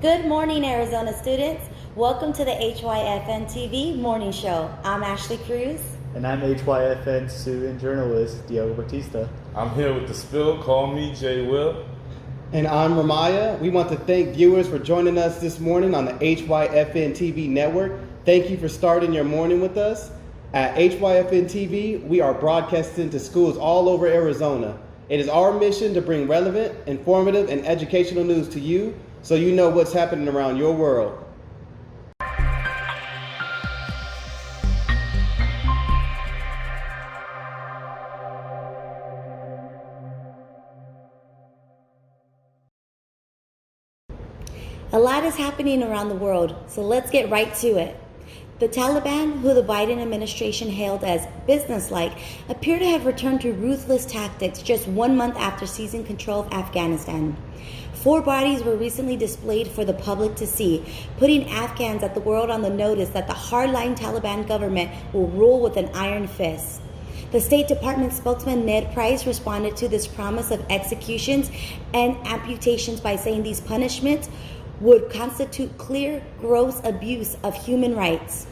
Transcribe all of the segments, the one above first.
Good morning, Arizona students. Welcome to the HYFN TV Morning Show. I'm Ashley Cruz. And I'm HYFN student journalist Diego Batista. I'm here with the spill. Call me Jay Will. And I'm Ramaya. We want to thank viewers for joining us this morning on the HYFN TV network. Thank you for starting your morning with us. At HYFN TV, we are broadcasting to schools all over Arizona. It is our mission to bring relevant, informative, and educational news to you so you know what's happening around your world. A lot is happening around the world, so let's get right to it. The Taliban, who the Biden administration hailed as businesslike, appear to have returned to ruthless tactics just 1 month after seizing control of Afghanistan. 4 bodies were recently displayed for the public to see, putting Afghans at the world on the notice that the hardline Taliban government will rule with an iron fist. The State Department spokesman Ned Price responded to this promise of executions and amputations by saying these punishments would constitute clear, gross abuse of human rights.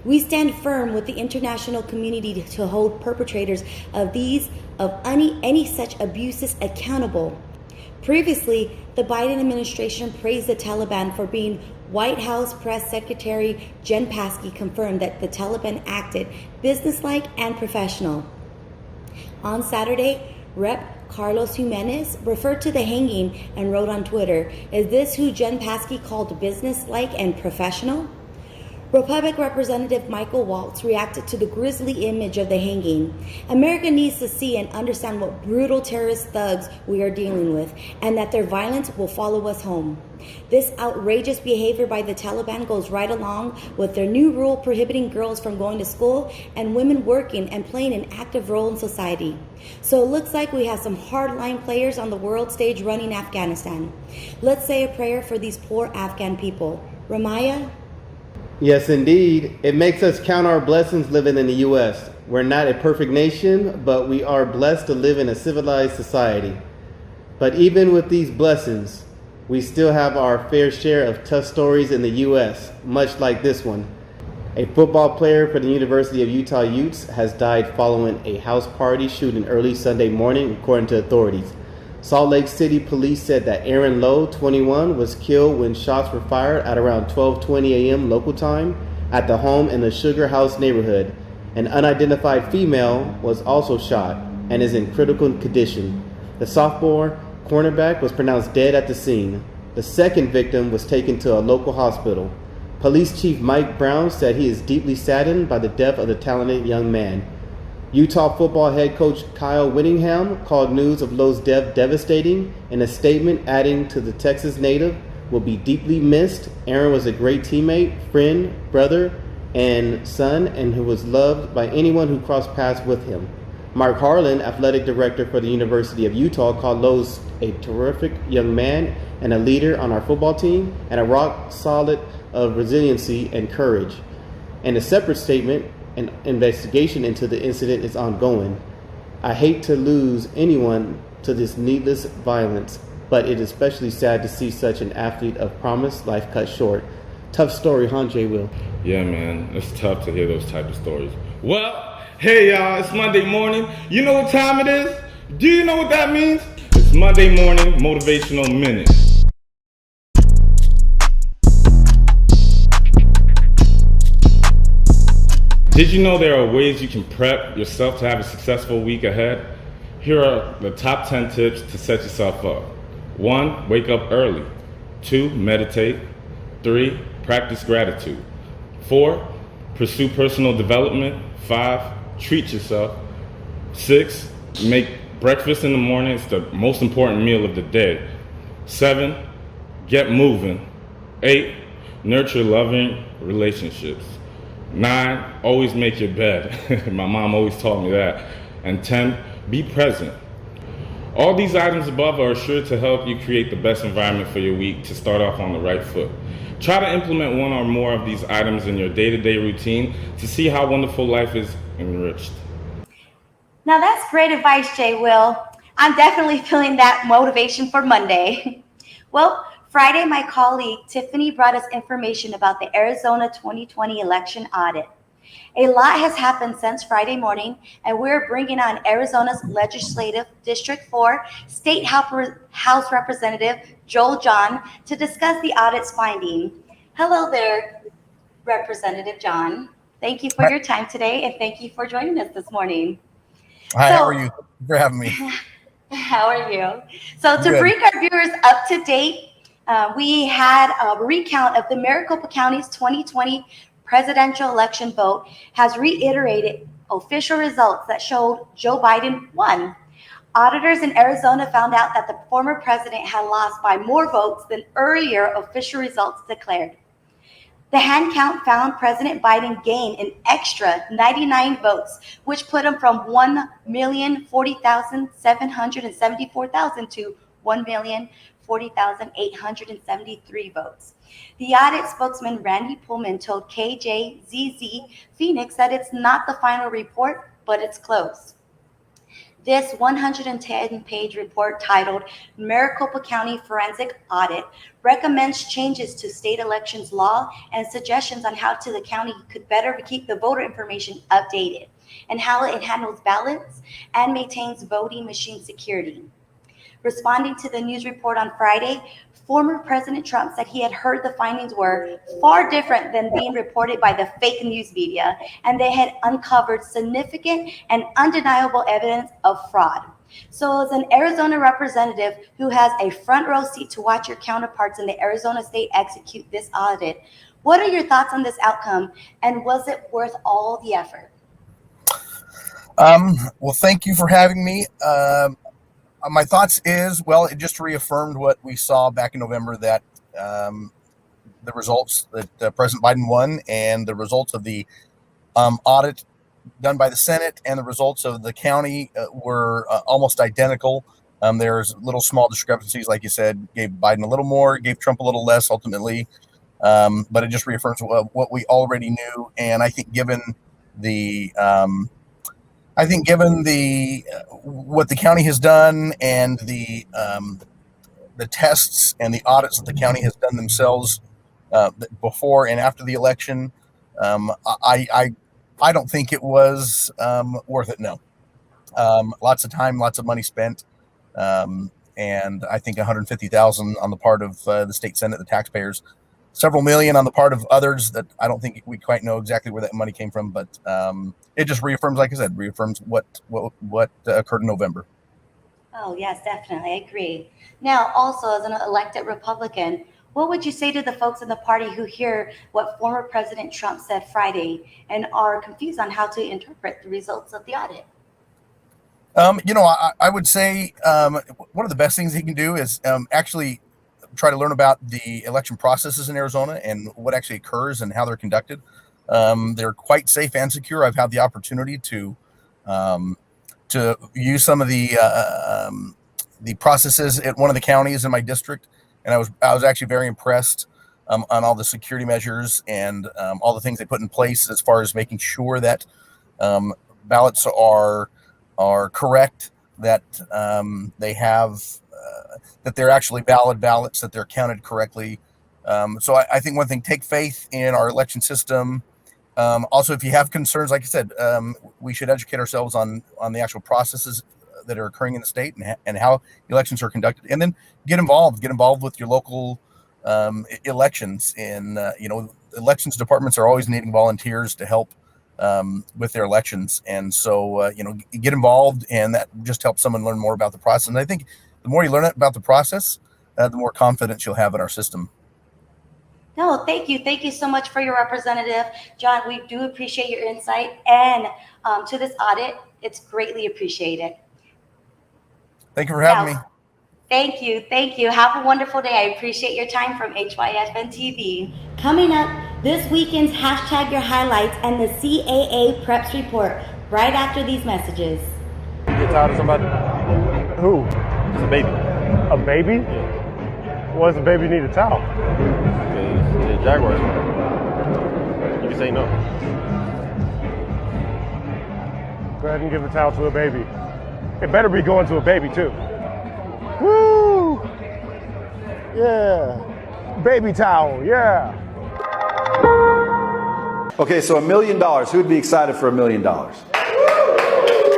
We stand firm with the international community to hold perpetrators of any such abuses accountable. Previously, the Biden administration praised the Taliban for being White House Press Secretary Jen Psaki confirmed that the Taliban acted businesslike and professional. On Saturday, Rep. Carlos Jimenez referred to the hanging and wrote on Twitter, "Is this who Jen Psaki called businesslike and professional?" Republican Representative Michael Waltz reacted to the grisly image of the hanging. America needs to see and understand what brutal terrorist thugs we are dealing with, and that their violence will follow us home. This outrageous behavior by the Taliban goes right along with their new rule prohibiting girls from going to school and women working and playing an active role in society. So it looks like we have some hardline players on the world stage running Afghanistan. Let's say a prayer for these poor Afghan people. Ramaya? Yes, indeed. It makes us count our blessings living in the U.S. We're not a perfect nation, but we are blessed to live in a civilized society. But even with these blessings, we still have our fair share of tough stories in the U.S., much like this one. A football player for the University of Utah Utes has died following a house party shooting early Sunday morning, according to authorities. Salt Lake City police said that Aaron Lowe, 21, was killed when shots were fired at around 12:20 a.m. local time at the home in the Sugar House neighborhood. An unidentified female was also shot and is in critical condition. The sophomore cornerback was pronounced dead at the scene. The second victim was taken to a local hospital. Police Chief Mike Brown said he is deeply saddened by the death of the talented young man. Utah football head coach Kyle Whittingham called news of Lowe's death devastating in a statement, adding to the Texas native will be deeply missed. Aaron was a great teammate, friend, brother, and son, and who was loved by anyone who crossed paths with him. Mark Harlan, athletic director for the University of Utah, called Lowe's a terrific young man and a leader on our football team and a rock solid of resiliency and courage. In a separate statement, an investigation into the incident is ongoing. I hate to lose anyone to this needless violence, but it is especially sad to see such an athlete of promise life cut short. Tough story, huh, Jay Will? Yeah, man, it's tough to hear those type of stories. Well, hey y'all, it's Monday morning. You know what time it is? Do you know what that means? It's Monday morning motivational minute. Did you know there are ways you can prep yourself to have a successful week ahead? Here are the top 10 tips to set yourself up. 1, wake up early. 2, meditate. 3, practice gratitude. 4, pursue personal development. 5, treat yourself. 6, make breakfast in the morning. It's the most important meal of the day. 7, get moving. 8, nurture loving relationships. 9, always make your bed. My mom always taught me that. And 10, be present. All these items above are sure to help you create the best environment for your week to start off on the right foot. Try to implement one or more of these items in your day-to-day routine to see how wonderful life is enriched. Now that's great advice, Jay Will. I'm definitely feeling that motivation for Monday. Well, Friday, my colleague Tiffany brought us information about the Arizona 2020 election audit. A lot has happened since Friday morning, and we're bringing on Arizona's Legislative District 4 State House Representative Joel John to discuss the audit's finding. Hello there, Representative John. Thank you for your time today, and thank you for joining us this morning. Hi, how are you? Thank you for having me. How are you? So to Good. bring our viewers up to date, we had a recount of the Maricopa County's 2020 presidential election vote has reiterated official results that showed Joe Biden won. Auditors in Arizona found out that the former president had lost by more votes than earlier official results declared. The hand count found President Biden gained an extra 99 votes, which put him from 1,040,774,000 to 1,040,873 votes. The audit spokesman Randy Pullman told KJZZ Phoenix that it's not the final report, but it's close. This 110-page report titled Maricopa County Forensic Audit recommends changes to state elections law and suggestions on how the county could better keep the voter information updated and how it handles ballots and maintains voting machine security. Responding to the news report on Friday, former President Trump said he had heard the findings were far different than being reported by the fake news media, and they had uncovered significant and undeniable evidence of fraud. So as an Arizona representative who has a front row seat to watch your counterparts in the Arizona state execute this audit, what are your thoughts on this outcome, and was it worth all the effort? Well, thank you for having me. My thoughts is, well, it just reaffirmed what we saw back in November, that the results that President Biden won and the results of the audit done by the Senate and the results of the county were almost identical. There's little small discrepancies, like you said, gave Biden a little more, gave Trump a little less ultimately, but it just reaffirms what we already knew. And I think given what the county has done and the tests and the audits that the county has done themselves before and after the election, I don't think it was worth it. No, lots of time, lots of money spent, and I think $150,000 on the part of the state Senate, the taxpayers. Several million on the part of others that I don't think we quite know exactly where that money came from, but it just reaffirms, like I said, what occurred in November. Oh, yes, definitely. I agree. Now, also as an elected Republican, what would you say to the folks in the party who hear what former President Trump said Friday and are confused on how to interpret the results of the audit? I would say one of the best things he can do is actually try to learn about the election processes in Arizona and what actually occurs and how they're conducted. They're quite safe and secure. I've had the opportunity to use some of the processes at one of the counties in my district, and I was actually very impressed on all the security measures and all the things they put in place as far as making sure that ballots are correct, that they have. That they're actually valid ballots, that they're counted correctly. So I think one thing, take faith in our election system. Also, if you have concerns, like I said, we should educate ourselves on the actual processes that are occurring in the state and how elections are conducted, and then get involved with your local elections. And elections departments are always needing volunteers to help with their elections, and so get involved, and that just helps someone learn more about the process. And I think the more you learn about the process, the more confidence you'll have in our system. No, thank you. Thank you so much for your representative, John. We do appreciate your insight and to this audit. It's greatly appreciated. Thank you for having me. Thank you. Thank you. Have a wonderful day. I appreciate your time from Hyntv. Coming up, this weekend's hashtag your highlights and the CAA Preps Report right after these messages. You get tired of somebody? Who? It's a baby. A baby? Yeah. Why does a baby need a towel? Because it's Jaguars. You can say no. Go ahead and give a towel to a baby. It better be going to a baby too. Woo! Yeah. Baby towel, yeah. Okay, so $1 million. Who would be excited for $1 million?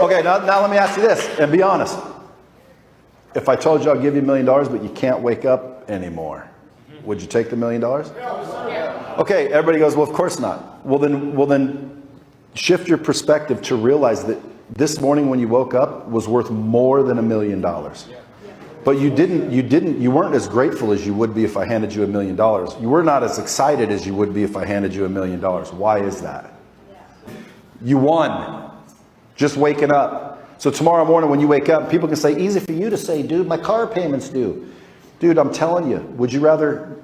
Okay, now let me ask you this, and be honest. If I told you I'll give you $1 million, but you can't wake up anymore, would you take the $1 million? Okay, everybody goes, well, of course not. Well then shift your perspective to realize that this morning when you woke up was worth more than $1 million. But you weren't as grateful as you would be if I handed you $1 million. You were not as excited as you would be if I handed you $1 million. Why is that? You won. Just waking up. So tomorrow morning when you wake up, people can say, easy for you to say, dude, my car payment's due. Dude, I'm telling you, would you rather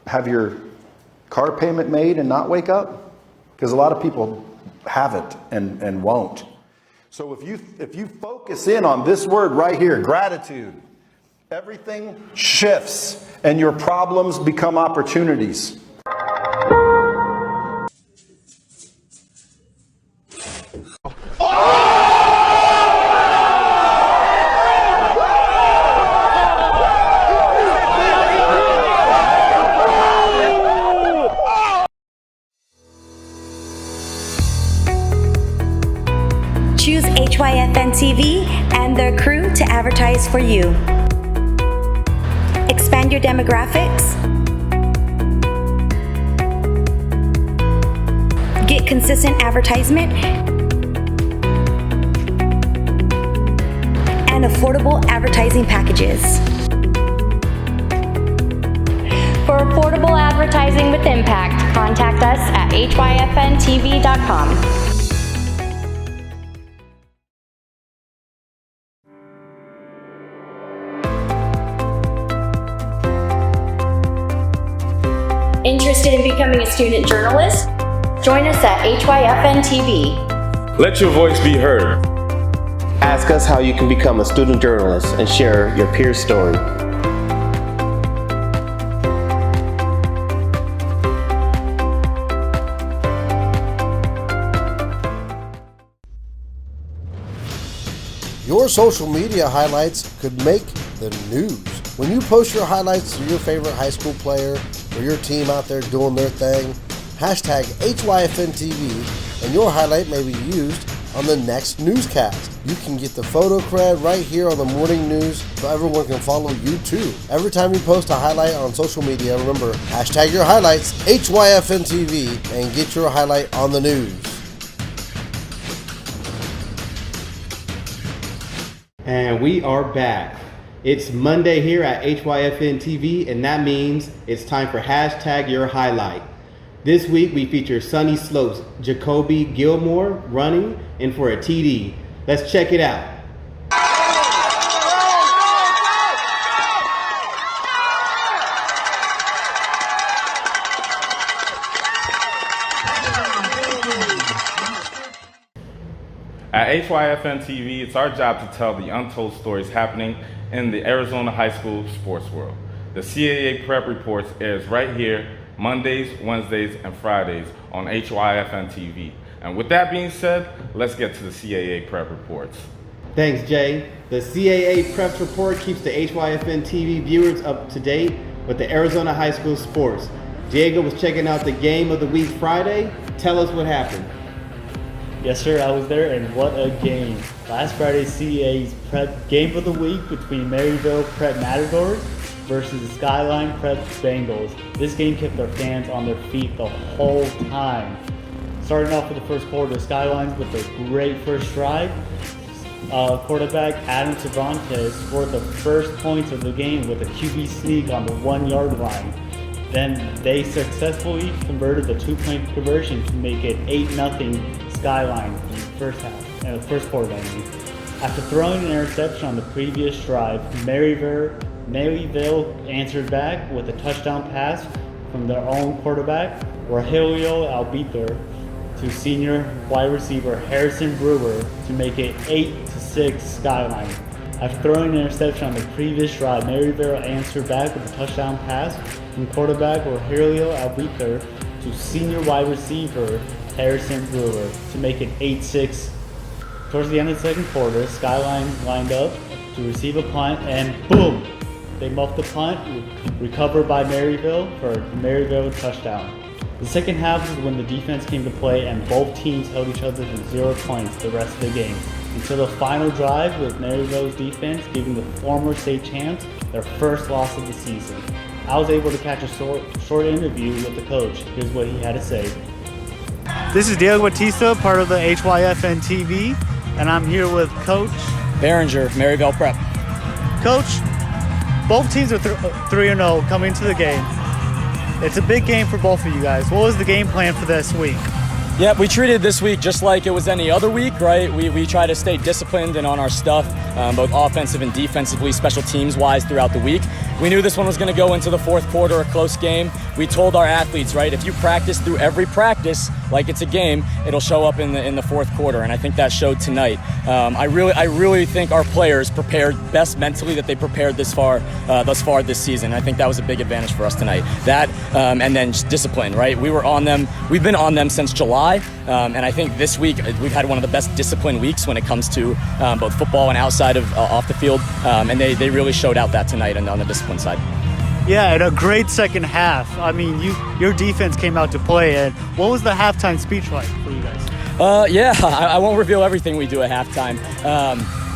have your car payment made and not wake up? Because a lot of people haven't and won't. So if you focus in on this word right here, gratitude, everything shifts and your problems become opportunities. Choose HYFN TV and their crew to advertise for you. Expand your demographics. Get consistent advertisement and affordable advertising packages. For affordable advertising with impact, contact us at hyfntv.com. Interested in becoming a student journalist? Join us at HYFN TV. Let your voice be heard. Ask us how you can become a student journalist and share your peer story. Your social media highlights could make the news. When you post your highlights to your favorite high school player or your team out there doing their thing, hashtag HYFNTV, and your highlight may be used on the next newscast. You can get the photo cred right here on the morning news so everyone can follow you too. Every time you post a highlight on social media, remember, hashtag your highlights, HYFNTV, and get your highlight on the news. And we are back. It's Monday here at HYFN TV, and that means it's time for hashtag your highlight. This week we feature Sunny Slopes, Jacoby Gilmore running in for a TD. Let's check it out. At HYFN TV, it's our job to tell the untold stories happening in the Arizona high school sports world. The CAA Prep Reports airs right here Mondays, Wednesdays, and Fridays on HYFN TV. And with that being said, let's get to the CAA Prep Reports. Thanks, Jay. The CAA Prep Report keeps the HYFN TV viewers up to date with the Arizona high school sports. Diego was checking out the game of the week Friday. Tell us what happened. Yes, sir, I was there, and what a game. Last Friday's CAA's Prep Game of the Week between Maryville Prep Matadors versus the Skyline Prep Bengals. This game kept our fans on their feet the whole time. Starting off with the first quarter, the Skylines with a great first drive. Quarterback Adam Cervantes scored the first points of the game with a QB sneak on the 1 yard line. Then they successfully converted the 2-point conversion to make it 8-0 Skyline in the first half, the first quarter. After throwing an interception on the previous drive, Maryville answered back with a touchdown pass from their own quarterback, Rogelio Albiter, to senior wide receiver Harrison Brewer to make it 8-6 Skyline. After throwing an interception on the previous drive, Maryville answered back with a touchdown pass from quarterback Rogelio Albiter to senior wide receiver Harrison Brewer to make it 8-6. Towards the end of the second quarter, Skyline lined up to receive a punt, and boom! They muffed the punt, recovered by Maryville for a Maryville touchdown. The second half was when the defense came to play and both teams held each other to 0 points the rest of the game. Until the final drive with Maryville's defense giving the former state champs their first loss of the season. I was able to catch a short interview with the coach. Here's what he had to say. This is Diego Batista, part of the HYFN TV, and I'm here with Coach Behringer, Maryville Prep. Coach, both teams are 3-0 coming into the game. It's a big game for both of you guys. What was the game plan for this week? Yeah, we treated this week just like it was any other week, right? We try to stay disciplined and on our stuff, both offensive and defensively, special teams-wise throughout the week. We knew this one was going to go into the fourth quarter, a close game. We told our athletes, right, if you practice through every practice like it's a game, it'll show up in the fourth quarter, and I think that showed tonight. I really think our players prepared best mentally that they prepared thus far this season. I think that was a big advantage for us tonight. That and then just discipline, right? We were on them. We've been on them since July. And I think this week we've had one of the best disciplined weeks when it comes to both football and outside of off the field, and they really showed out that tonight on the discipline side. Yeah, and a great second half. I mean, your defense came out to play, and what was the halftime speech like for you guys? I won't reveal everything we do at halftime.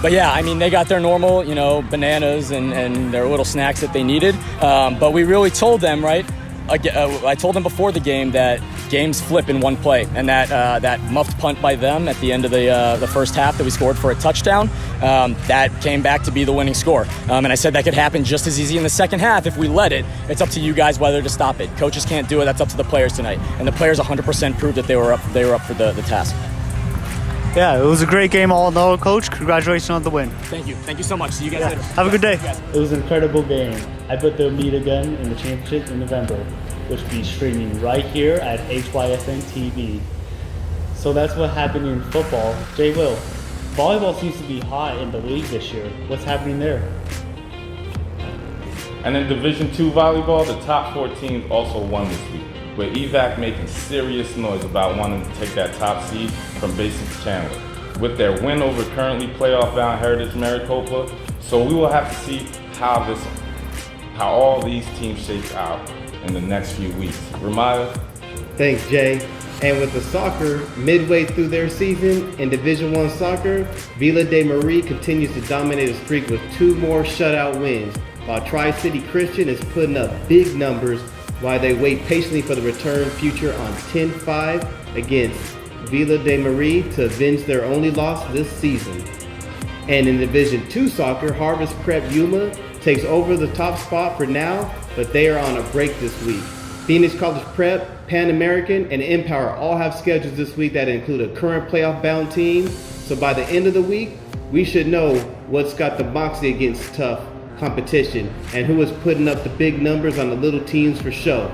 But yeah, I mean, they got their normal, bananas and their little snacks that they needed. But we really told them, right? I told them before the game that games flip in one play, and that muffed punt by them at the end of the first half that we scored for a touchdown, that came back to be the winning score. And I said that could happen just as easy in the second half if we let it. It's up to you guys whether to stop it. Coaches can't do it. That's up to the players tonight. And the players 100% proved that they were up for the task. Yeah, it was a great game all in all, Coach. Congratulations on the win. Thank you. Thank you so much. See you guys later. Have a good day. It was an incredible game. I bet they'll meet again in the championship in November, which will be streaming right here at HYFN TV. So that's what happened in football. Jay Will, volleyball seems to be hot in the league this year. What's happening there? And in Division II volleyball, the top 4 teams also won this week, with EVAC making serious noise about wanting to take that top seed from Basics Chandler, with their win over currently playoff-bound Heritage Maricopa. So we will have to see how all these teams shake out in the next few weeks. Ramaya? Thanks, Jay. And with the soccer midway through their season in Division I soccer, Villa de Marie continues to dominate a streak with 2 more shutout wins, while Tri-City Christian is putting up big numbers while they wait patiently for the return future on 10-5 against Villa de Marie to avenge their only loss this season. And in Division II soccer, Harvest Prep Yuma takes over the top spot for now, but they are on a break this week. Phoenix College Prep, Pan American, and Empower all have schedules this week that include a current playoff-bound team. So by the end of the week, we should know what's got the moxie against tough competition and who is putting up the big numbers on the little teams for show.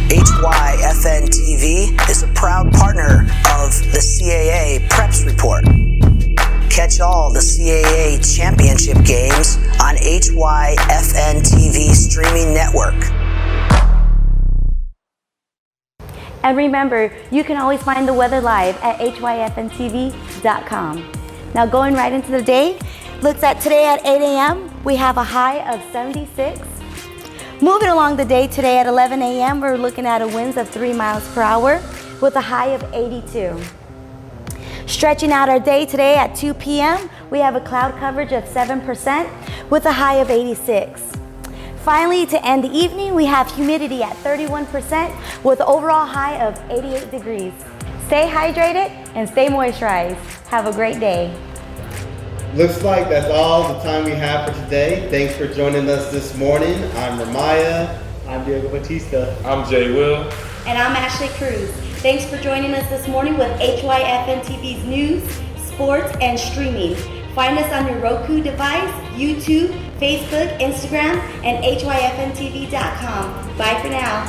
HYFN TV is a proud partner of the CAA Preps Report. Catch all the CAA championship games on HYFN TV streaming network. And remember, you can always find the weather live at hyfntv.com. Now going right into the day, looks at today at 8 a.m., we have a high of 76. Moving along the day today at 11 a.m., we're looking at a winds of 3 miles per hour with a high of 82. Stretching out our day today at 2 p.m., we have a cloud coverage of 7% with a high of 86. Finally, to end the evening, we have humidity at 31% with an overall high of 88 degrees. Stay hydrated and stay moisturized. Have a great day. Looks like that's all the time we have for today. Thanks for joining us this morning. I'm Ramaya. I'm Diego Batista. I'm Jay Will. And I'm Ashley Cruz. Thanks for joining us this morning with HYFN TV's news, sports, and streaming. Find us on your Roku device, YouTube, Facebook, Instagram, and hyfntv.com. Bye for now.